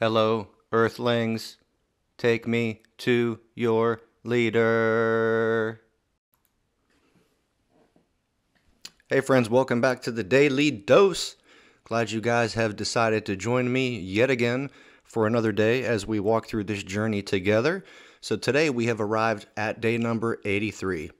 Hello, Earthlings. Take me to your leader. Hey, friends, welcome back to the Daily Dose. Glad you guys have decided to join me yet again for another day as we walk through this journey together. So today we have arrived at day number 83.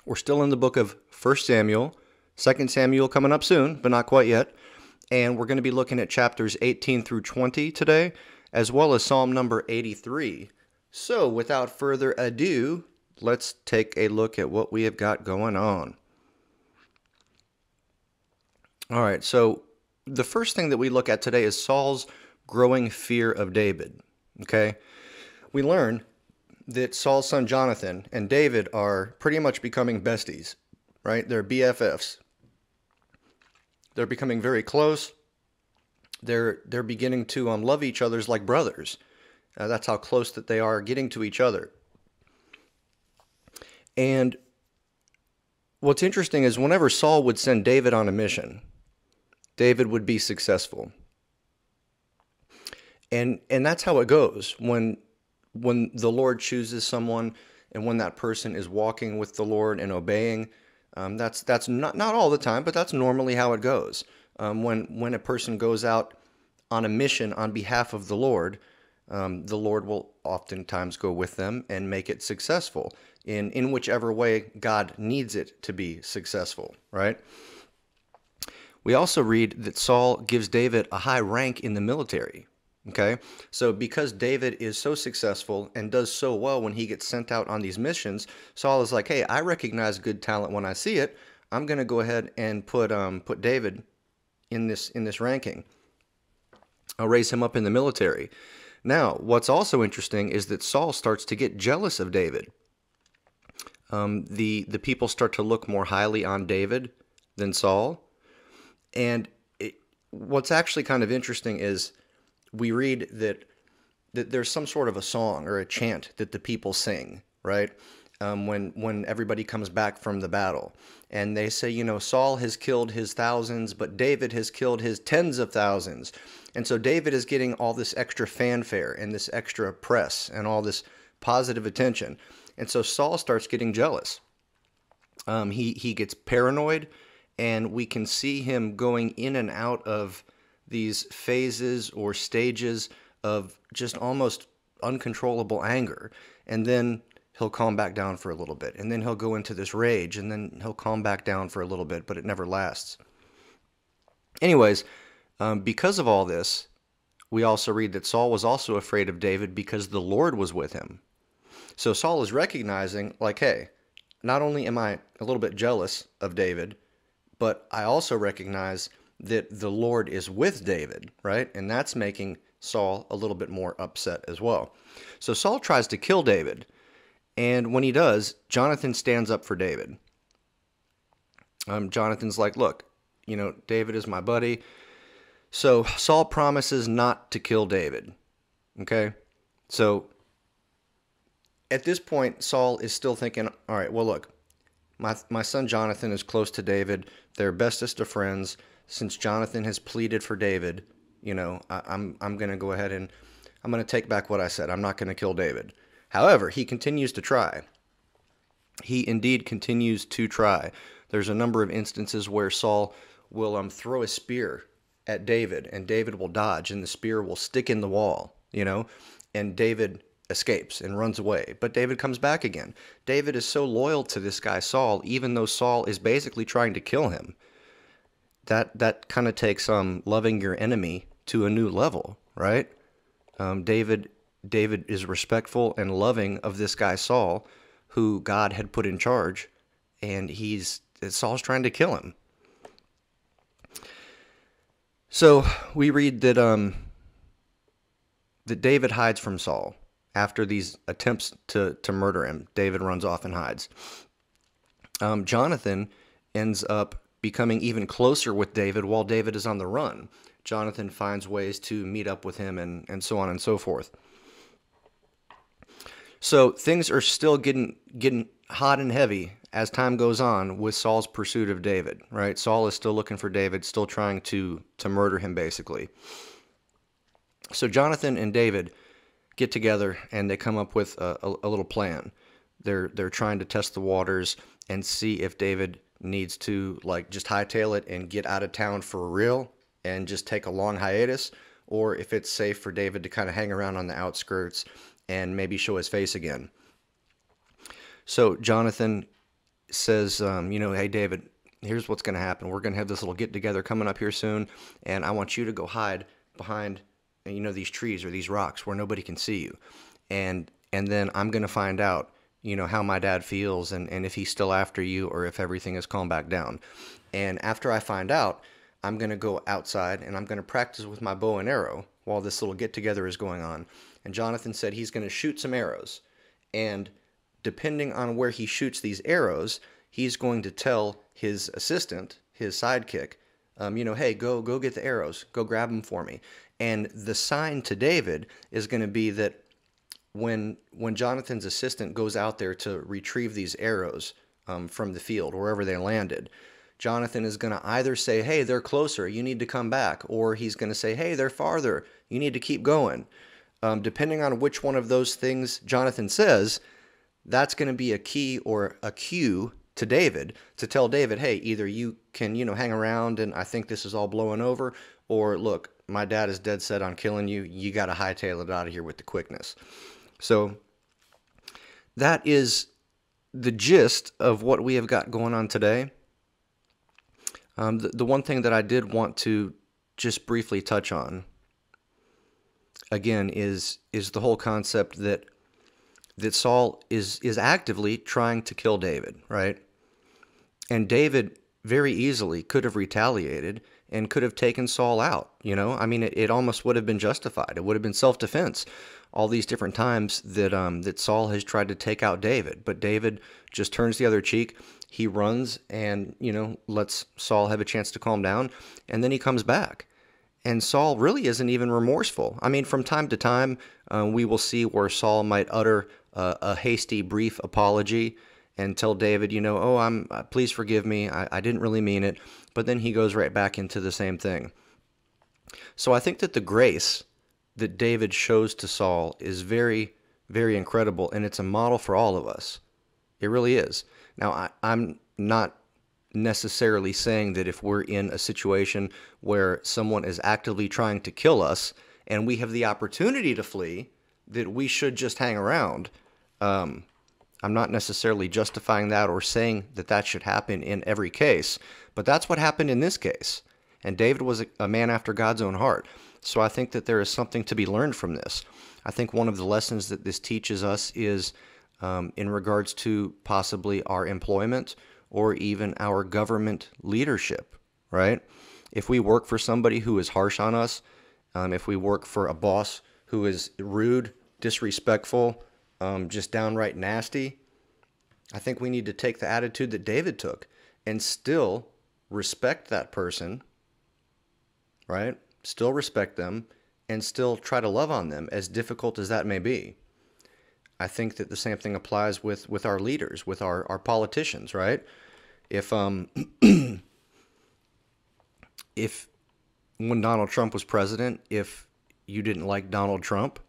We're still in the book of 1 Samuel, 2 Samuel coming up soon, but not quite yet. And we're going to be looking at chapters 18 through 20 today, as well as Psalm number 83. So without further ado, let's take a look at what we have got going on. All right, so the first thing that we look at today is Saul's growing fear of David. Okay, we learn that Saul's son Jonathan and David are pretty much becoming besties, right? They're BFFs. They're becoming very close. They're beginning to love each other like brothers. That's how close that they are getting to each other. And what's interesting is whenever Saul would send David on a mission, David would be successful. And that's how it goes when the Lord chooses someone and when that person is walking with the Lord and obeying. That's not all the time, but that's normally how it goes. When a person goes out on a mission on behalf of the Lord will oftentimes go with them and make it successful in whichever way God needs it to be successful, right? We also read that Saul gives David a high rank in the military. Okay, so because David is so successful and does so well when he gets sent out on these missions, Saul is like, hey, I recognize good talent when I see it. I'm going to go ahead and put David in this ranking. I'll raise him up in the military. Now, what's also interesting is that Saul starts to get jealous of David. The people start to look more highly on David than Saul. And what's actually kind of interesting is we read that there's some sort of a song or a chant that the people sing, right? When everybody comes back from the battle. And they say, Saul has killed his thousands, but David has killed his tens of thousands. And so David is getting all this extra fanfare and this extra press and all this positive attention. And so Saul starts getting jealous. He gets paranoid, and we can see him going in and out of these phases or stages of just almost uncontrollable anger. And then he'll calm back down for a little bit. And then he'll go into this rage, and then he'll calm back down for a little bit, but it never lasts. Anyways, because of all this, we also read that Saul was also afraid of David because the Lord was with him. So Saul is recognizing, like, hey, not only am I a little bit jealous of David, but I also recognize that the Lord is with David, right? And that's making Saul a little bit more upset as well. So Saul tries to kill David, and when he does, Jonathan stands up for David. Jonathan's like, look, David is my buddy. So Saul promises not to kill David, okay? So at this point, Saul is still thinking, all right, well, look, my son Jonathan is close to David. They're bestest of friends. Since Jonathan has pleaded for David, I'm going to go ahead and I'm going to take back what I said. I'm not going to kill David. However, he continues to try. He indeed continues to try. There's a number of instances where Saul will throw a spear at David, and David will dodge, and the spear will stick in the wall, and David escapes and runs away. But David comes back again. David is so loyal to this guy Saul, even though Saul is basically trying to kill him. That kind of takes loving your enemy to a new level, right? David is respectful and loving of this guy Saul, who God had put in charge, and Saul's trying to kill him. So we read that David hides from Saul after these attempts to murder him. David runs off and hides. Jonathan ends up becoming even closer with David while David is on the run. Jonathan finds ways to meet up with him and so on and so forth. So things are still getting hot and heavy as time goes on with Saul's pursuit of David, right? Saul is still looking for David, still trying to murder him, basically. So Jonathan and David get together and they come up with a little plan. They're trying to test the waters and see if David needs to like just hightail it and get out of town for real and just take a long hiatus, or if it's safe for David to kind of hang around on the outskirts and maybe show his face again. So Jonathan says, hey, David, here's what's going to happen. We're going to have this little get together coming up here soon, and I want you to go hide behind, these trees or these rocks where nobody can see you. And then I'm going to find out, how my dad feels and if he's still after you or if everything has calmed back down. And after I find out, I'm going to go outside and I'm going to practice with my bow and arrow while this little get together is going on. And Jonathan said he's going to shoot some arrows. And depending on where he shoots these arrows, he's going to tell his assistant, his sidekick, hey, go get the arrows. Go grab them for me. And the sign to David is going to be that when Jonathan's assistant goes out there to retrieve these arrows from the field, wherever they landed, Jonathan is going to either say, hey, they're closer, you need to come back, or he's going to say, hey, they're farther, you need to keep going. Depending on which one of those things Jonathan says, that's going to be a key or a cue to David to tell David, hey, either you can, hang around and I think this is all blowing over, or look, my dad is dead set on killing you. You got to hightail it out of here with the quickness. So that is the gist of what we have got going on today. The one thing that I did want to just briefly touch on, again, is the whole concept that Saul is actively trying to kill David, right? And David very easily could have retaliated and could have taken Saul out, it almost would have been justified. It would have been self-defense. All these different times that Saul has tried to take out David, but David just turns the other cheek. He runs and, lets Saul have a chance to calm down, and then he comes back. And Saul really isn't even remorseful. From time to time, we will see where Saul might utter a hasty, brief apology and tell David, please forgive me. I didn't really mean it. But then he goes right back into the same thing. So I think that the grace that David shows to Saul is very, very incredible, and it's a model for all of us. It really is. Now, I'm not necessarily saying that if we're in a situation where someone is actively trying to kill us and we have the opportunity to flee, that we should just hang around. I'm not necessarily justifying that or saying that that should happen in every case, but that's what happened in this case. And David was a man after God's own heart. So I think that there is something to be learned from this. I think one of the lessons that this teaches us is in regards to possibly our employment or even our government leadership, right? If we work for somebody who is harsh on us, if we work for a boss who is rude, disrespectful, just downright nasty, I think we need to take the attitude that David took and still respect that person, right? Still respect them and still try to love on them, as difficult as that may be. I think that the same thing applies with our leaders, with our politicians, right? If if when Donald Trump was president, if you didn't like Donald Trump,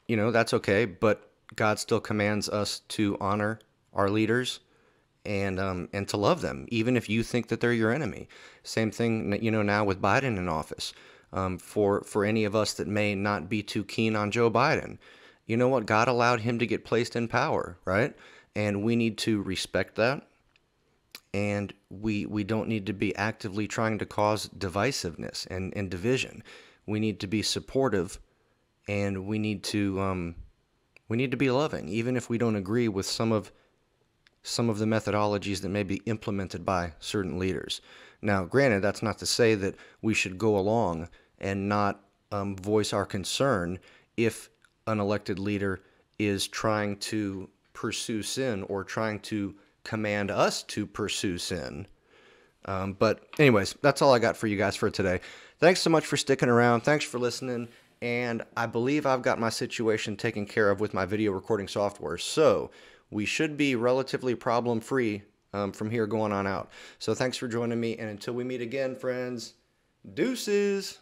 that's okay, but God still commands us to honor our leaders and to love them, even if you think that they're your enemy. Same thing, now with Biden in office. For any of us that may not be too keen on Joe Biden, you know what? God allowed him to get placed in power, right? And we need to respect that. And we don't need to be actively trying to cause divisiveness and division. We need to be supportive, and we need to be loving, even if we don't agree with some of the methodologies that may be implemented by certain leaders. Now, granted, that's not to say that we should go along and not voice our concern if an elected leader is trying to pursue sin or trying to command us to pursue sin. But anyways, that's all I got for you guys for today. Thanks so much for sticking around. Thanks for listening. And I believe I've got my situation taken care of with my video recording software. So we should be relatively problem-free from here going on out. So thanks for joining me. And until we meet again, friends, deuces.